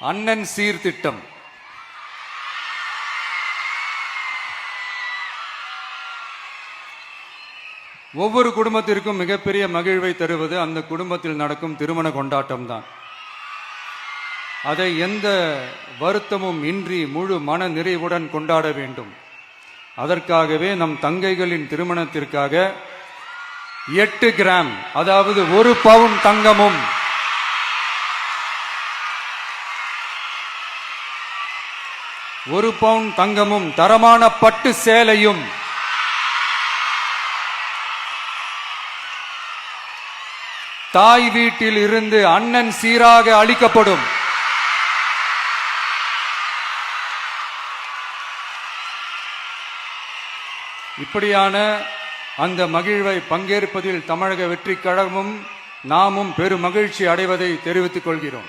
அண்ணன் சீர்திட்டம். ஒவ்வொரு குடும்பத்திற்கும் மிகப்பெரிய மகிழ்வை தருவது அந்த குடும்பத்தில் நடக்கும் திருமண கொண்டாட்டம் தான். அதை எந்த வருத்தமும் இன்றி முழு மன நிறைவுடன் கொண்டாட வேண்டும். அதற்காகவே நம் தங்கைகளின் திருமணத்திற்காக 8 கிராம், அதாவது 1 பவுன் தங்கமும் 1 பவுன் தங்கமும் தரமான பட்டு சேலையும் தாய் வீட்டில் இருந்து அண்ணன் சீராக அளிக்கப்படும். இப்படியான அந்த மகிழ்வை பங்கேற்பதில் தமிழக வெற்றிக் கழகமும் நாமும் பெரும் மகிழ்ச்சி அடைவதை தெரிவித்துக் கொள்கிறோம்.